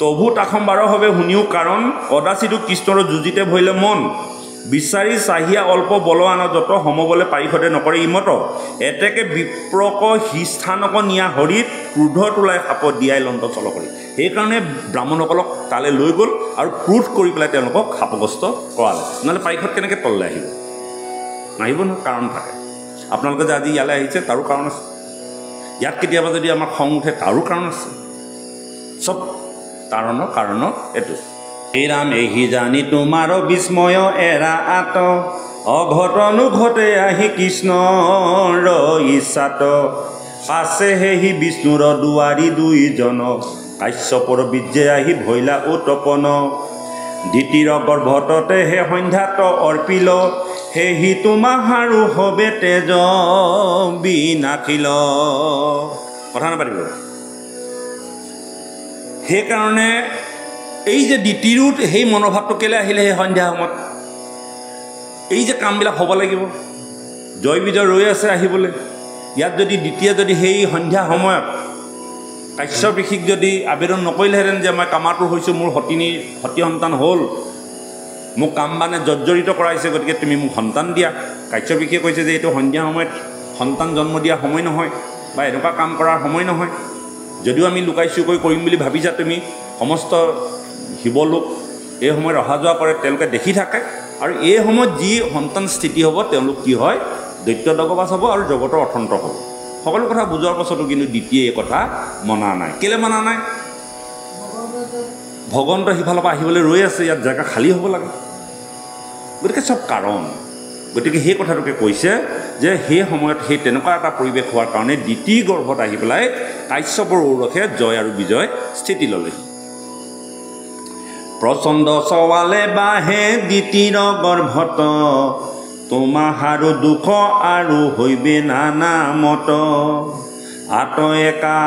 তভু তাখম্বাৰভাৱে শুনিও কাৰণ কদাচিতো কৃষ্ণৰ যুজিতে ভৰিলে মন বিচাৰি চাহিয়া অল্প বল আন যত সমবলে পাৰিষদে নকৰে ইমত এতেকে বিপ্ৰক হিস্থানক নিয়া হৰিত ক্ৰোধ তোলাই সাপ দিয়াই লন্ত চল কৰি সেইকাৰণে ব্ৰাহ্মণসকলক তালৈ লৈ গ'ল আৰু ক্ৰোধ কৰি পেলাই তেওঁলোকক সাপগ্ৰস্ত কৰালে নহ'লে পাৰিষদ কেনেকৈ তললৈ আহিব নাহিব নহয় কাৰণ থাকে আপোনালোকে যে আজি ইয়ালৈ আহিছে তাৰো কাৰণ আছে ইয়াত কেতিয়াবা যদি আমাৰ খং উঠে তাৰো কাৰণ আছে চব কাৰণ এইটো হে ৰাম এহি জানি তোমাৰ বিস্ময় এৰা আত অঘটনো ঘটে আহি কৃষ্ণৰ ইচ্ছাত পাছে হেহি বিষ্ণুৰ দুৱাৰী দুইজন কাশ্যপৰ বীৰ্যে আহি ভৈলা উৎপন দ্বিতীয় গৰ্ভততে হে সন্ধ্যাত অৰ্পিল হেহি তোমাহাৰো হবে তেজ বিনাশিল কথা নাপাতিব সেইকাৰণে এই যে দ্বিতীয়ত সেই মনোভাৱটো কেলৈ আহিলে সেই সন্ধ্যা সময়ত এই যে কামবিলাক হ'ব লাগিব জয় বিজয় ৰৈ আছে আহিবলৈ ইয়াত যদি দ্বিতীয় যদি সেই সন্ধ্যা সময়ত কাশ্যপ ঋষিক যদি আবেদন নকৰিলেহেঁতেন যে মই কামাতুৰ হৈছোঁ মোৰ সতী সন্তান হ'ল মোক কাম মানে জৰ্জৰিত কৰাইছে গতিকে তুমি মোক সন্তান দিয়া কাশ্যপ ঋষিয়ে কৈছে যে এইটো সন্ধ্যা সময়ত সন্তান জন্ম দিয়া সময় নহয় বা এনেকুৱা কাম কৰাৰ সময় নহয় যদিও আমি লুকাই চুকৈ কৰিম বুলি ভাবিছা তুমি সমস্ত শিৱলোক এই সময়ত অহা যোৱা কৰে তেওঁলোকে দেখি থাকে আৰু এই সময়ত যি সন্তান স্থিতি হ'ব তেওঁলোক কি হয় দৈত্য দগবাজ হ'ব আৰু জগতৰ অৰ্থন্ত হ'ব সকলো কথা বুজোৱাৰ পাছতো কিন্তু দ্বিতীয় এই কথা মনা নাই কেলৈ মনা নাই ভগৱন্ত সিফালৰ পৰা আহিবলৈ ৰৈ আছে ইয়াত জেগা খালী হ'ব লাগে গতিকে চব কাৰণ গতিকে সেই কথাটোকে কৈছে যে সেই সময়ত সেই তেনেকুৱা এটা পৰিৱেশ হোৱাৰ কাৰণে দ্বিতীয় গৰ্ভত আহি পেলাই কাশ্যপৰ ঔৰসে জয় আৰু বিজয় স্থিতি ল'লেহি প্ৰচণ্ড চৱালে বাহে দ্বিতীয় গৰ্ভত তোমাহাৰো দুখ আৰু হৈবে নানা মত আত একা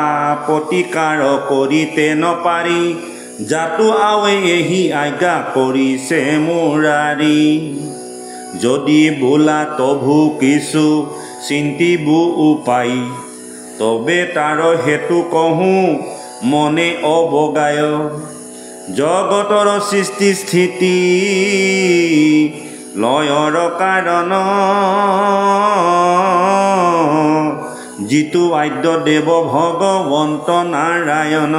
প্ৰতিকাৰ কৰিতে নপাৰি জাতো আৱে এহি আজ্ঞা কৰিছে মুৰাৰী যদি বোলা তভু কিছু চিন্তিবু উপায় তবে তাৰ হেতু কহোঁ মনে অবগায় জগতৰ সৃষ্টি স্থিতি লয়ৰ কাৰণ যিটো আদ্য দেৱ ভগৱন্ত নাৰায়ণ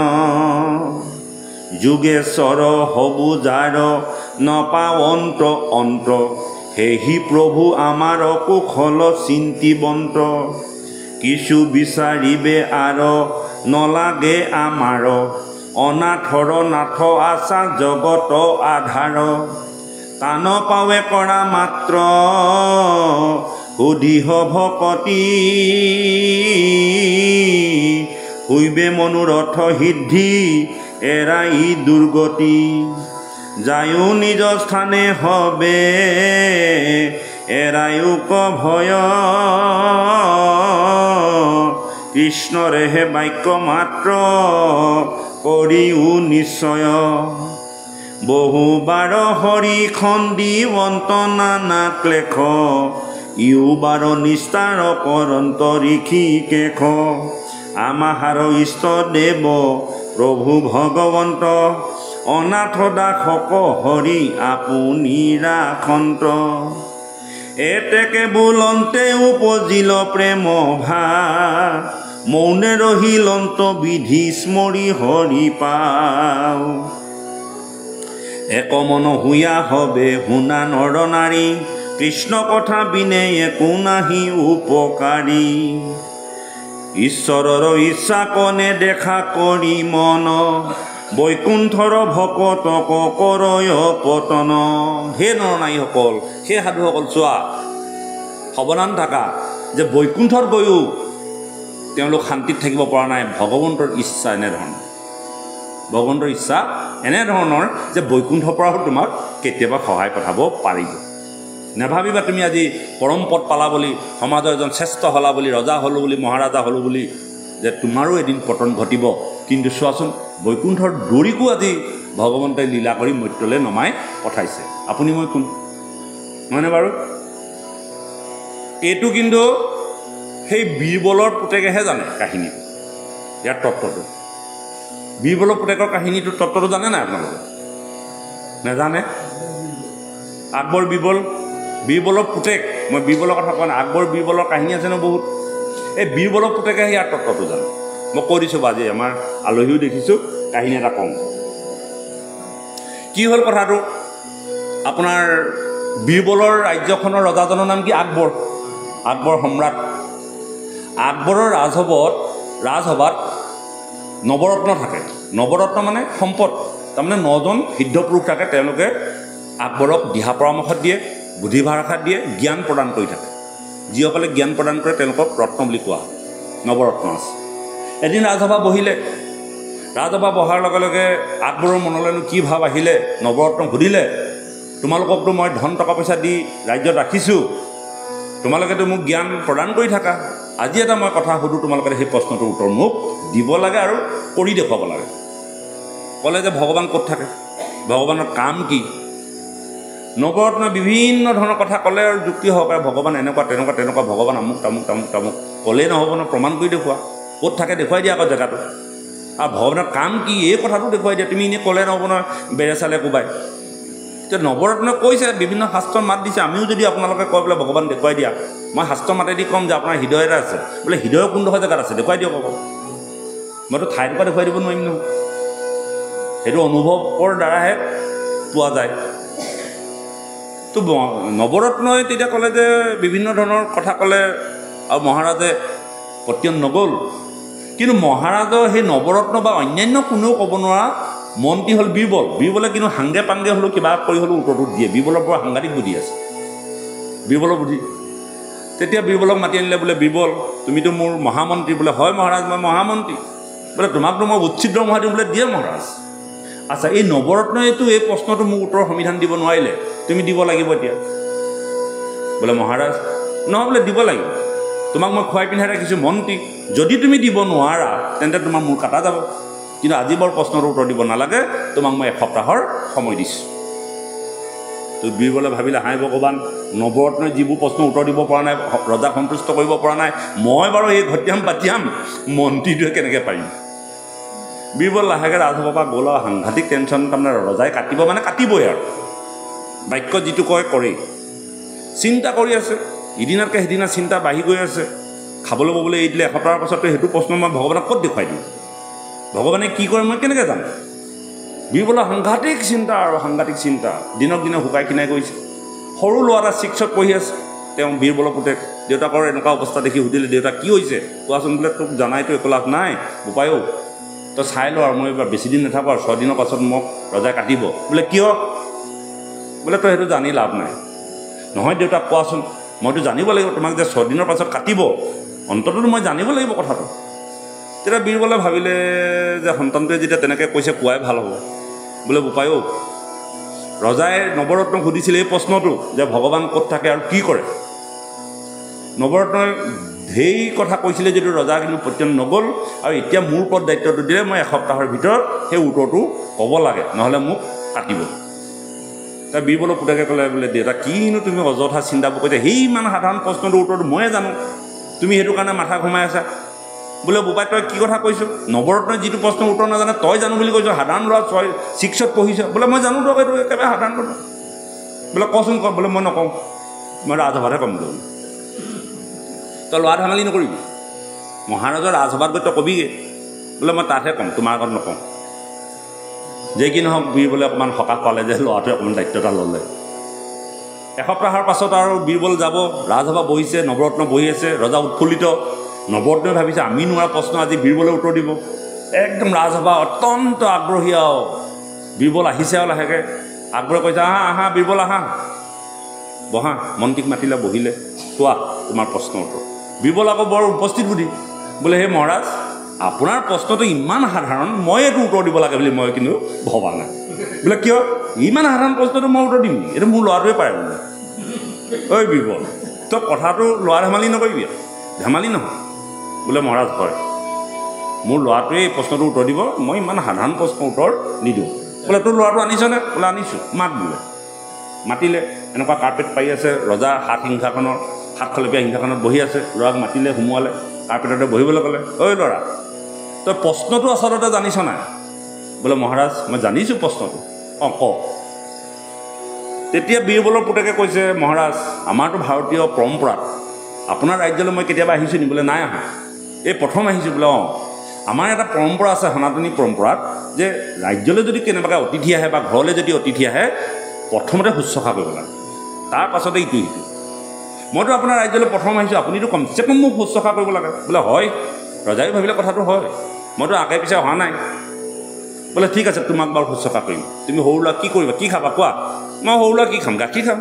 যোগেশ্বৰ হবু যাৰ নপাৱন্ত অন্ত হেহি প্ৰভু আমাৰ কুশল চিন্তিবন্ত কিছু বিচাৰিবে আৰ নলাগে আমাৰ অনাথৰ নাথ আশা জগত আধাৰ তান পাৱে কৰা মাত্ৰ সুধিহ ভকতি হৈবে মনোৰথ সিদ্ধি এৰাই দুৰ্গতি যায়ো নিজ স্থানে হবে এৰায়ুক ভয় কৃষ্ণৰেহে বাক্য মাত্ৰ কৰিও নিশ্চয় বহুবাৰ হৰি খন্দিবন্ত নানা ক্লেশ ইও বাৰ নিস্তাৰ কৰন্ত ঋষিকেশ আমাহাৰ ইষ্ট দেৱ প্ৰভু ভগৱন্ত অনাথ দাসক হৰি আপুনি ৰাখন্ত এতেকে বোলন্তে উপজিল প্ৰেম ভা মৌনে ৰহিলন্ত বিধি স্মৰি হৰি পাও একমন হুয়া হবে শুনা নৰ নাৰী কৃষ্ণ কথা বিনে একো নাহি উপকাৰী ঈশ্বৰৰ ইচ্ছা কনে দেখা কৰি মন বৈকুণ্ঠৰ ভকতক কৰয় পতন হে নৰনাৰীসকল সেই সাধুসকল চোৱা সাৱধান থাকা যে বৈকুণ্ঠত গৈও তেওঁলোক শান্তিত থাকিব পৰা নাই ভগৱন্তৰ ইচ্ছা এনেধৰণৰ ভগৱন্তৰ ইচ্ছা এনেধৰণৰ যে বৈকুণ্ঠৰ পৰাও তোমাক কেতিয়াবা সহায় পঠাব পাৰিব নাভাবিবা তুমি আজি পৰম পদ পালা বুলি সমাজৰ এজন শ্ৰেষ্ঠ হলা বুলি ৰজা হ'লো বুলি মহাৰাজা হ'লো বুলি যে তোমাৰো এদিন পতন ঘটিব কিন্তু চোৱাচোন বৈকুণ্ঠৰ দৰিকো আজি ভগৱন্তই লীলা কৰি মৰ্ত্যলৈ নমাই পঠাইছে আপুনি মই কোন নহয়নে বাৰু এইটো কিন্তু সেই বীৰবলৰ পুতেকেহে জানে কাহিনীটো ইয়াৰ তত্ত্বটো বীৰবলৰ পুতেকৰ কাহিনীটো তত্ত্বটো জানে নাই আপোনালোকে? নেজানে? আকবৰ বীৰবলৰ পুতেক, মই বীৰবলৰ কথা কোৱা নাই, আকবৰ বীৰবলৰ কাহিনী আছে ন বহুত। এই বীৰবলৰ পুতেকে ইয়াৰ তত্ত্বটো জানে। মই কৈ দিছোঁ আজি আমাৰ আলহীও দেখিছোঁ, কাহিনী এটা কওঁ। কি হ'ল কথাটো? আপোনাৰ বীৰবলৰ ৰাজ্যখনৰ ৰজাজনৰ নাম কি? আকবৰ সম্ৰাট। আকবৰৰ ৰাজসভাত নৱৰত্ন থাকে। নৱৰত্ন মানে সম্পদ, তাৰমানে 9জন সিদ্ধ পুৰুষ থাকে। তেওঁলোকে আকবৰক দিহা পৰামৰ্শ দিয়ে, বুদ্ধি ভাষা দিয়ে, জ্ঞান প্ৰদান কৰি থাকে। যিসকলে জ্ঞান প্ৰদান কৰে তেওঁলোকক ৰত্ন বুলি কোৱা হয়, নৱৰত্ন আছে। এদিন ৰাজসভা বহিলে। ৰাজসভা বহাৰ লগে লগে আকবৰৰ মনলৈনো কি ভাৱ আহিলে? নৱৰত্নক সুধিলে, তোমালোককতো মই ধন টকা পইচা দি ৰাজ্যত ৰাখিছোঁ, তোমালোকেতো মোক জ্ঞান প্ৰদান কৰি থাকা। আজি এটা মই কথা সুধোঁ, তোমালোকে সেই প্ৰশ্নটোৰ উত্তৰ মোক দিব লাগে আৰু কৰি দেখুৱাব লাগে। ক'লে যে ভগৱান ক'ত থাকে, ভগৱানৰ কাম কি? নৱৰত্নই বিভিন্ন ধৰণৰ কথা ক'লে আৰু যুক্তি সহকাৰে, ভগৱান এনেকুৱা তেনেকুৱা, ভগৱান আমুক তামুক ক'লেই নহ'ব ন, প্ৰমাণ কৰি দেখুওৱা। ক'ত থাকে দেখুৱাই দিয়া আকৌ জেগাটো, আৰু ভগৱানৰ কাম কি এই কথাটো দেখুৱাই দিয়া। তুমি এনেই ক'লে নহ'ব নহয় বেৰে চালে কোবাই। এতিয়া নৱৰত্নই কৈছে, বিভিন্ন শাস্ত্ৰৰ মাত দিছে, আমিও যদি আপোনালোকে কয় বোলে ভগৱান দেখুৱাই দিয়া, মই শাস্ত্ৰ মাতেদি ক'ম যে আপোনাৰ হৃদয় এটা আছে, বোলে হৃদয়ৰ কোনডোখৰ জেগাত আছে দেখুৱাই দিয়ক আকৌ। মইতো ঠাইটুকুৰা দেখুৱাই দিব নোৱাৰিম নহয়, সেইটো অনুভৱৰ দ্বাৰাহে পোৱা যায়। তো নৱৰত্নই তেতিয়া ক'লে যে বিভিন্ন ধৰণৰ কথা ক'লে, আৰু মহাৰাজে পতিয়ন নগ'ল। কিন্তু মহাৰাজৰ সেই নৱৰত্ন বা অন্যান্য কোনেও ক'ব নোৱাৰা মন্ত্ৰী হ'ল বীৰবল। বীৰবলে কিন্তু সাংগে পাংগে হ'লেও কিবা কৰি হ'লেও উত্তৰটো দিয়ে। বীৰবলৰ পৰা সাংঘাতিক বুদ্ধি আছে, বীৰবলৰ বুদ্ধি। তেতিয়া বীৰবলক মাতি আনিলে, বোলে বীৰবল তুমিতো মোৰ মহামন্ত্ৰী। বোলে হয় মহাৰাজ, মই মহামন্ত্ৰী। বোলে তোমাকতো মই উচিত দৰমহা দিওঁ। বোলে দিয়ে মহাৰাজ। আচ্ছা, এই নৱৰত্নইতো এই প্ৰশ্নটো মোক উত্তৰ সমিধান দিব নোৱাৰিলে, তুমি দিব লাগিব এতিয়া। বোলে মহাৰাজ নহয়, বোলে দিব লাগিব, তোমাক মই খুৱাই পিন্ধাই ৰাখিছোঁ মন্ত্ৰী, যদি তুমি দিব নোৱাৰা তেন্তে তোমাৰ মূৰ কাটা যাব। কিন্তু আজি বাৰু প্ৰশ্নটোৰ উত্তৰ দিব নালাগে, তোমাক মই 1 সপ্তাহৰ সময় দিছোঁ। তো বীৰবলে ভাবিলে, হাই ভগৱান, নৱৰত্নই যিবোৰ প্ৰশ্নৰ উত্তৰ দিব পৰা নাই, ৰজাক সন্তুষ্ট কৰিব পৰা নাই, মই বাৰু এই ঘটিয়াম পাতিয়াম মন্ত্ৰীটোৱে কেনেকৈ পাৰিম। বীৰবল লাহেকৈ ৰাজসভাৰ পৰা গ'ল আৰু সাংঘাতিক টেনশ্যন। তাৰমানে ৰজাই কাটিব মানে কাটিবই আৰু, বাক্য যিটো কয় কৰেই। চিন্তা কৰি আছে, ইদিনাতকৈ সিদিনা চিন্তা বাঢ়ি গৈ আছে। খাবলৈ ববলৈ এৰি দিলে, 1 সপ্তাহৰ পাছতো সেইটো প্ৰশ্ন মই ভগৱানক ক'ত দেখুৱাই দিওঁ, ভগৱানে কি কৰে মই কেনেকৈ জানো। বীৰবলৰ সাংঘাতিক চিন্তা আৰু সাংঘাতিক চিন্তা, দিনক দিনে শুকাই খিনাই গৈছে। সৰু ল'ৰা এটা 6ত পঢ়ি আছে, তেওঁ বীৰবলৰ পুতেক। দেউতাকৰ এনেকুৱা অৱস্থা দেখি সুধিলে, দেউতা কি হৈছে কোৱাচোন। বোলে তোক জানাইতো একো লাভ নাই বোপায়ো, তই চাই ল আৰু মই এইবাৰ বেছি দিন নাথাকোঁ আৰু 6 দিনৰ পাছত মোক ৰজাই কাটিব। বোলে কিয়? বোলে তই সেইটো জানি লাভ নাই। নহয় দেউতাক কোৱাচোন, মইতো জানিব লাগিব তোমাক যে 6 দিনৰ পাছত কাটিব, অন্ততঃ মই জানিব লাগিব কথাটো। তেতিয়া বীৰবলে ভাবিলে যে সন্তানটোৱে যেতিয়া তেনেকৈ কৈছে, কোৱাই ভাল হ'ব। বোলে বোপায়ো, ৰজাই নৱৰত্নক সুধিছিলে এই প্ৰশ্নটো যে ভগৱান ক'ত থাকে আৰু কি কৰে। নৱৰত্নই ঢেৰ কথা কৈছিলে যদিও ৰজা কিন্তু পতিয়ন নগ'ল, আৰু এতিয়া মোৰ ওপৰত দায়িত্বটো দিলে মই 1 সপ্তাহৰ ভিতৰত সেই উত্তৰটো ক'ব লাগে, নহ'লে মোক কাটিব। তাৰ বীৰবলৰ পুতেকে ক'লে, বোলে দেউতা কিনো তুমি অযথা চিন্তাবোৰ কৰিছা, সেই ইমান সাধাৰণ প্ৰশ্নটোৰ উত্তৰটো ময়ে জানো, তুমি সেইটো কাৰণে মাথা ঘুমাই আছা। বোলে বোপাই তই কি কথা কৈছোঁ, নৱৰত্নই যিটো প্ৰশ্নৰ উত্তৰ নাজানে তই জানো বুলি কৈছোঁ, সাধাৰণ ল'ৰা 6ত পঢ়িছ। বোলে মই জানো তই, এইটো একেবাৰে সাধাৰণ কথা। বোলে কচোন ক। বোলে মই নকওঁ, মই ৰাজসভাতহে ক'ম। তই ল'ৰা ধেমালি নকৰিবি, মহাৰাজৰ ৰাজসভাত গৈ তই কবিগৈ। বোলে মই তাতহে ক'ম, তোমাৰ আগত নকওঁ। যে কি নহওক, বীৰবলে অকণমান সকাহ পালে যে ল'ৰাটোৱে অকণমান দায়িত্ব এটা ল'লে। 1 সপ্তাহৰ পাছত আৰু বীৰবল যাব, ৰাজসভা বহিছে, নৱৰত্ন বহি আছে, ৰজা উৎফুল্লিত। নৱৰত্নই ভাবিছে আমি নোৱাৰা প্ৰশ্ন আজি বীৰবলে উত্তৰ দিব। একদম ৰাজসভা অত্যন্ত আগ্ৰহী আৰু বীৰবল আহিছে আৰু লাহেকৈ। আকবৰে কৈছে, আহা বীৰবল আহা, বহা। মন্ত্ৰীক মাতিলে, বহিলে, কোৱা তোমাৰ প্ৰশ্নৰ উত্তৰ। বীৰবল আকৌ বৰ উপস্থিত বুদ্ধি। বোলে হে মহাৰাজ, আপোনাৰ প্ৰশ্নটো ইমান সাধাৰণ, মই এইটো উত্তৰ দিব লাগে বুলি মই কিন্তু ভবা নাই। বোলে কিয়? ইমান সাধাৰণ প্ৰশ্নটো মই উত্তৰ দিম নেকি, এইটো মোৰ ল'ৰাটোৱে পাৰে বোলে। ঐ বীৰবল, তই কথাটো ল'ৰা ধেমালি নকৰিবি, ধেমালি নহয়। বোলে মহাৰাজ হয়, মোৰ ল'ৰাটোৱে এই প্ৰশ্নটোৰ উত্তৰ দিব, মই ইমান সাধাৰণ প্ৰশ্নৰ উত্তৰ নিদিওঁ। বোলে তোৰ ল'ৰাটো আনিছনে? বোলে আনিছোঁ। মাত বোলে। মাতিলে, এনেকুৱা কাৰ্পেট পাৰি আছে, ৰজা সাতখলপীয়া সিংহাসনত বহি আছে। ল'ৰাক মাতিলে, সোমোৱালে, কাৰ্পেটতে বহিবলৈ ক'লে। ঐ ল'ৰা, তই প্ৰশ্নটো আচলতে জানিছ নাই? বোলে মহাৰাজ মই জানিছোঁ প্ৰশ্নটো অঁ কওক তেতিয়া বীৰবলৰ পুতেকে কৈছে মহাৰাজ আমাৰতো ভাৰতীয় পৰম্পৰাত আপোনাৰ ৰাজ্যলৈ মই কেতিয়াবা আহিছোঁ নি বোলে নাই অহা এই প্ৰথম আহিছোঁ বোলে অঁ আমাৰ এটা পৰম্পৰা আছে সনাতনী পৰম্পৰাত যে ৰাজ্যলৈ যদি কেনেবাকৈ অতিথি আহে বা ঘৰলৈ যদি অতিথি আহে প্ৰথমতে শুশ্ৰূষা কৰিব লাগে তাৰ পাছতে ইটো সিটো মইতো আপোনাৰ ৰাজ্যলৈ প্ৰথম আহিছোঁ আপুনিতো কমচে কম মোক শুশ্ৰূষা কৰিব লাগে বোলে হয় ৰজাই ভাবিলে কথাটো হয় মইতো আগে পিছে অহা নাই বোলে ঠিক আছে তোমাক বাৰু শুশ্ৰূষা কৰিম তুমি সৰু ল'ৰা কি কৰিবা কি খাবা কোৱা মই সৰু ল'ৰা কি খাম গাখীৰ খাম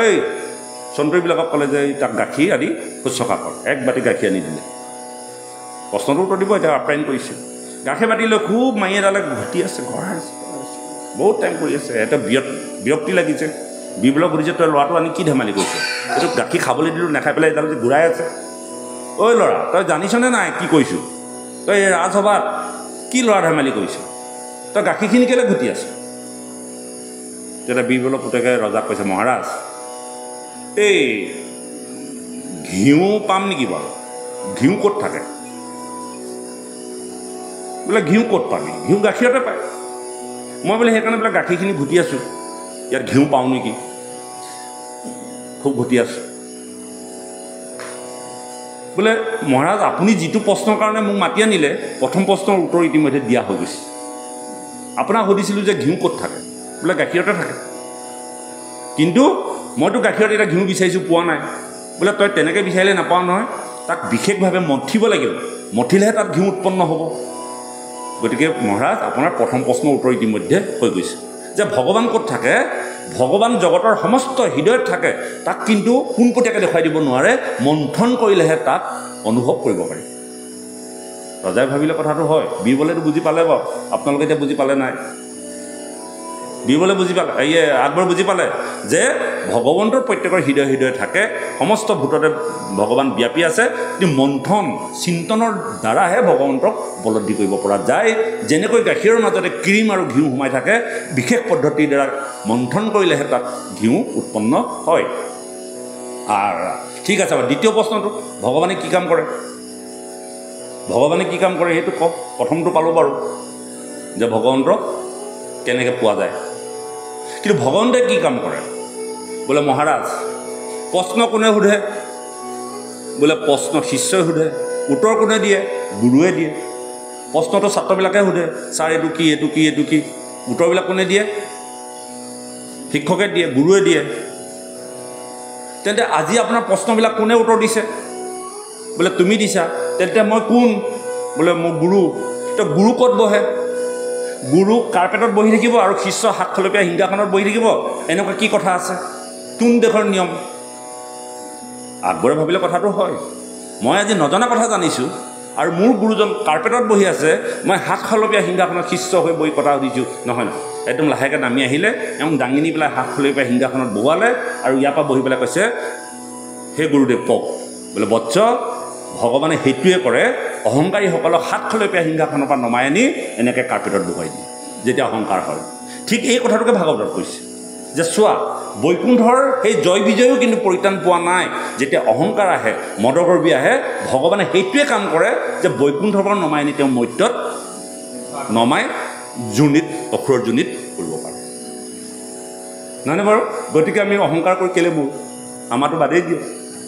এই চন্দ্ৰীবিলাকক ক'লে যে তাক গাখীৰ আদি শুশ্ৰূষা কৰ এক বাতি গাখীৰ আনি দিলে প্ৰশ্নটো উত্তৰ দিব এতিয়া আপ্যায়ন কৰিছে গাখীৰ বাতি লৈ খুব মাৰি এডালে ঘটি আছে গঢ়াই আছে বহুত টাইম কৰি আছে এটা বিৰক্তি লাগিছে বীৰবলক সুধিছে তই ল'ৰাটো আনি কি ধেমালি কৰিছে এইটো গাখীৰ খাবলৈ দিলোঁ নাখাই পেলাই এডাল যে ঘূৰাই আছে ঐ ল'ৰা তই জানিছনে নাই কি কৈছোঁ তই এই ৰাজসভাত কি ল'ৰা ধেমালি কৰিছ তই গাখীৰখিনি কেলৈ ঘটি আছ তেতিয়া বীৰবলৰ পুতেকে ৰজাক কৈছে মহাৰাজ এই ঘিউ পাম নেকি বাৰু ঘিউ ক'ত থাকে বোলে ঘিউ ক'ত পাবি ঘিউ গাখীৰতে পায় মই বোলে সেইকাৰণে বোলে গাখীৰখিনি ঘটি আছোঁ ইয়াত ঘিউ পাওঁ নেকি খুব ঘটি আছোঁ বোলে মহাৰাজ আপুনি যিটো প্ৰশ্নৰ কাৰণে মোক মাতি আনিলে প্ৰথম প্ৰশ্নৰ উত্তৰ ইতিমধ্যে দিয়া হৈ গৈছে আপোনাক সুধিছিলোঁ যে ঘিউ ক'ত থাকে বোলে গাখীৰতে থাকে কিন্তু মইতো গাখীৰত এতিয়া ঘিউ বিচাৰিছোঁ পোৱা নাই বোলে তই তেনেকৈ বিচাৰিলে নাপাওঁ নহয় তাক বিশেষভাৱে মঠিব লাগিব মঠিলেহে তাত ঘিউ উৎপন্ন হ'ব গতিকে মহাৰাজ আপোনাৰ প্ৰথম প্ৰশ্নৰ উত্তৰ ইতিমধ্যে হৈ গৈছে যে ভগৱান ক'ত থাকে ভগৱান জগতৰ সমস্ত হৃদয়ত থাকে তাক কিন্তু পোনপটীয়াকৈ দেখুৱাই দিব নোৱাৰে মন্থন কৰিলেহে তাক অনুভৱ কৰিব পাৰি ৰজাই ভাবিলে কথাটো হয় বীৰবলেতো বুজি পালে বাৰু আপোনালোকে এতিয়া বুজি পালে নাই বীৰবলে বুজি পালে আকবৰ বুজি পালে যে ভগৱন্তৰ প্ৰত্যেকৰ হৃদয় থাকে সমস্ত ভূততে ভগৱান ব্যাপী আছে কিন্তু মন্থন চিন্তনৰ দ্বাৰাহে ভগৱন্তক উপলব্ধি কৰিব পৰা যায় যেনেকৈ গাখীৰৰ মাজতে ক্ৰীম আৰু ঘিউ সোমাই থাকে বিশেষ পদ্ধতিৰ দ্বাৰা মন্থন কৰিলেহে তাত ঘিউ উৎপন্ন হয় আৰু ঠিক আছে বাৰু দ্বিতীয় প্ৰশ্নটো ভগৱানে কি কাম কৰে সেইটো কওক প্ৰথমটো পালোঁ বাৰু যে ভগৱন্তক কেনেকৈ পোৱা যায় কিন্তু ভগৱন্তে কি কাম কৰে বোলে মহাৰাজ প্ৰশ্ন কোনে সোধে বোলে প্ৰশ্ন শিষ্যই সোধে উত্তৰ কোনে দিয়ে গুৰুৱে দিয়ে প্ৰশ্নটো ছাত্ৰবিলাকে সোধে ছাৰ এইটো কি উত্তৰবিলাক কোনে দিয়ে শিক্ষকে দিয়ে গুৰুৱে দিয়ে তেন্তে আজি আপোনাৰ প্ৰশ্নবিলাক কোনে উত্তৰ দিছে বোলে তুমি দিছা তেন্তে মই কোন বোলে মোৰ গুৰু এতিয়া গুৰু ক'ত বহে গুৰু কাৰ্পেটত বহি থাকিব আৰু শিষ্য হাতখলপীয়া সিংহাসনত বহি থাকিব এনেকুৱা কি কথা আছে কোন দেশৰ নিয়ম আকবৰে ভাবিলে কথাটো হয় মই আজি নজনা কথা জানিছোঁ আৰু মোৰ গুৰুজন কাৰ্পেটত বহি আছে মই হাতখলপীয়া সিংহাসনত শিষ্য হৈ বহি কথা সুধিছোঁ নহয় একদম লাহেকৈ নামি আহিলে এওঁ দাঙি নি পেলাই হাতখলপীয়া সিংহাসনত বহুৱালে আৰু ইয়াৰ পৰা বহি পেলাই কৈছে হে গুৰুদেৱ কওক বোলে বৎস ভগৱানে সেইটোৱে কৰে অহংকাৰীসকলক হাতখলপীয়া সিংহাসনৰ পৰা নমাই আনি এনেকৈ কাৰ্পেটত বহুৱাই দিয়ে যেতিয়া অহংকাৰ হয় ঠিক এই কথাটোকে ভাগৱতত কৈছে যে চোৱা বৈকুণ্ঠৰ সেই জয় বিজয়ো কিন্তু পৰিত্ৰাণ পোৱা নাই যেতিয়া অহংকাৰ আহে মদগৰ্বী আহে ভগৱানে সেইটোৱে কাম কৰে যে বৈকুণ্ঠৰ পৰা নমাই আনি তেওঁ মৰ্ত্যত নমাই জুনিত অসুৰৰ জুনিত কৰিব পাৰে নহয়নে বাৰু গতিকে আমি অহংকাৰ কৰি কেলৈ মোৰ আমাৰতো বাদেই দিওঁ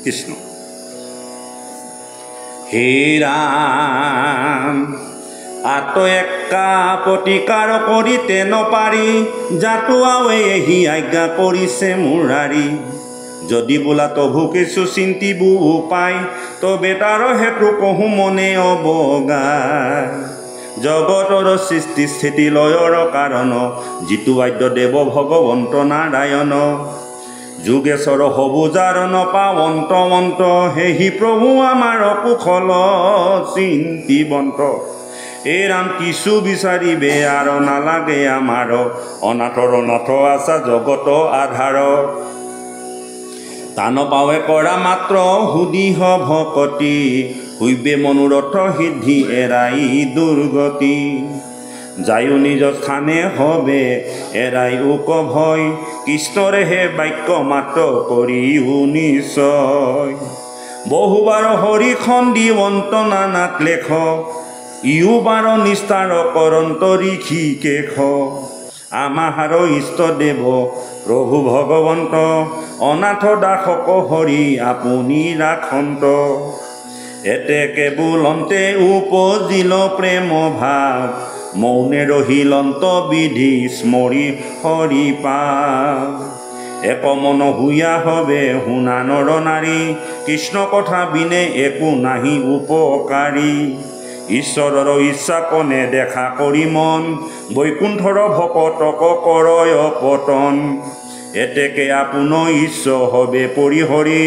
কৃষ্ণ হে ৰাম আত একা প্ৰতিকাৰ কৰিতে নপাৰি জাতো আৱে এহি আজ্ঞা কৰিছে মুৰাৰী যদি বোলা তভু কিছু চিন্তিবু পাই তবে তাৰ হেতু কহু মনে অবগায় জগতৰ সৃষ্টি স্থিতি লয়ৰ কাৰণ যিটো বাদ্য দেৱ ভগৱন্ত নাৰায়ণ যোগেশ্বৰ হবুজাৰ নপাৱন্ত হেহি প্ৰভু আমাৰ কুশল চিন্তিবন্ত এই ৰাম কিছু বিচাৰিবে আৰু নালাগে আমাৰ অনাথৰ নাথ আছা জগত আধাৰ তান পাৱে কৰা মাত্ৰ সুদিহ ভকতি হৈবে মনোৰথ সিদ্ধি এৰাই দুৰ্গতি যায়ো নিজ স্থানে হবে এৰাই উক ভয় কৃষ্ণৰেহে বাক্য মাত্ৰ কৰিও নিশ্চয় বহুবাৰ হৰিখন দিৱন্ত নানাক লেখ ইউ বাৰ নিস্তাৰ কৰন্ত ঋষিকেশ আমাৰ ইষ্টদেৱ প্ৰভু ভগৱন্ত অনাথ দাসক হৰি আপুনি ৰাখন্ত এতেকে বোলন্তে উপজিল প্ৰেম ভাৱ মৌনে ৰহিলন্ত বিধি স্মৰি হৰি পাৱ এক মন হুয়া হবে শুনা নৰ নাৰী কৃষ্ণ কথা বিনে একো নাহি উপকাৰী ঈশ্বৰৰ ইচ্ছা কনে দেখা কৰি মন বৈকুণ্ঠৰ ভকতক কৰয় পতন এতেকে আপোন ঈশ্বৰ হবে পৰিহৰি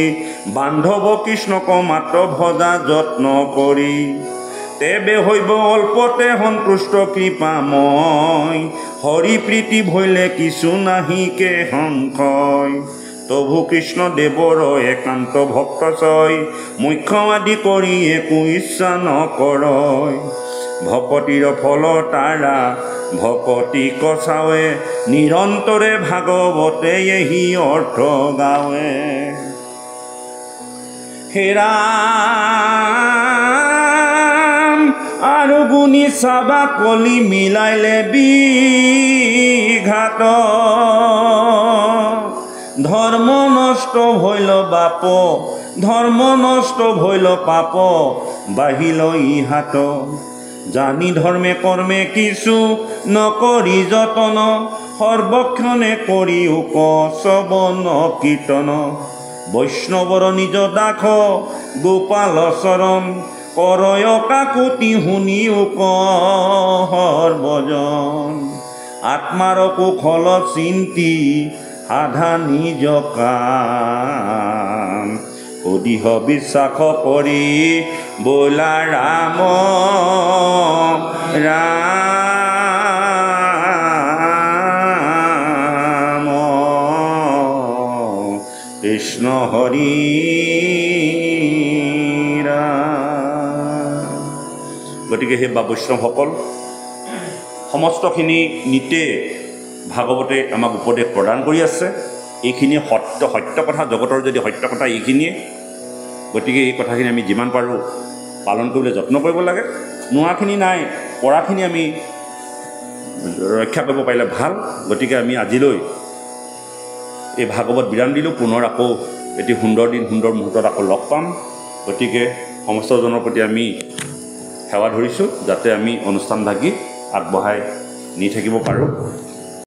বান্ধৱ কৃষ্ণক মাত্ৰ ভজা যত্ন কৰি তেবে হইব অল্পতে সন্তুষ্ট কৃপাময় হৰি প্ৰীতি ভৈলে কিছু নাহিকে সংশয় প্ৰভু কৃষ্ণ দেৱৰ একান্ত ভক্ত ছয় মুখ্য আদি কৰি একো ইচ্ছা নকৰয় ভকতিৰ ফল তাৰা ভকতি কচাৱে নিৰন্তৰে ভাগৱতে এহি অৰ্থ গাৱে হেৰা আৰু গুণী চাবা কলি মিলাইলে বিঘাত ধৰ্ম নষ্ট ভৈল বাপ ধৰ্ম নষ্ট ভৈল পাপ বাহিল ইহাত জানি ধৰ্মে কৰ্মে কিছু নকৰি যতন সৰ্বক্ষণে কৰি উপশ্ৰৱণ কীৰ্তন বৈষ্ণৱৰ নিজ দাস গোপাল চৰণ কৰয় কাকুতি শুনি সৰ্বজন আত্মাৰ কুশল চিন্তি সাধা নিজ কাম অধিহ বিশ্বাস কৰি বোলা ৰাম ৰাম কৃষ্ণ হৰি গতিকে সেই বৈষ্ণৱসকল সমস্তখিনি নীতে ভাগৱতে আমাক উপদেশ প্ৰদান কৰি আছে এইখিনি সত্য কথা জগতৰ যদি সত্য কথা এইখিনিয়ে গতিকে এই কথাখিনি আমি যিমান পাৰোঁ পালন কৰিবলৈ যত্ন কৰিব লাগে নোৱাখিনি নাই পৰাখিনি আমি ৰক্ষা কৰিব পাৰিলে ভাল গতিকে আমি আজিলৈ এই ভাগৱত বিৰাম দিলোঁ পুনৰ আকৌ এটি সুন্দৰ দিন সুন্দৰ মুহূৰ্তত আকৌ লগ পাম গতিকে সমস্তজনৰ প্ৰতি আমি সেৱা ধৰিছোঁ যাতে আমি অনুষ্ঠানভাগি আগবঢ়াই নি থাকিব পাৰোঁ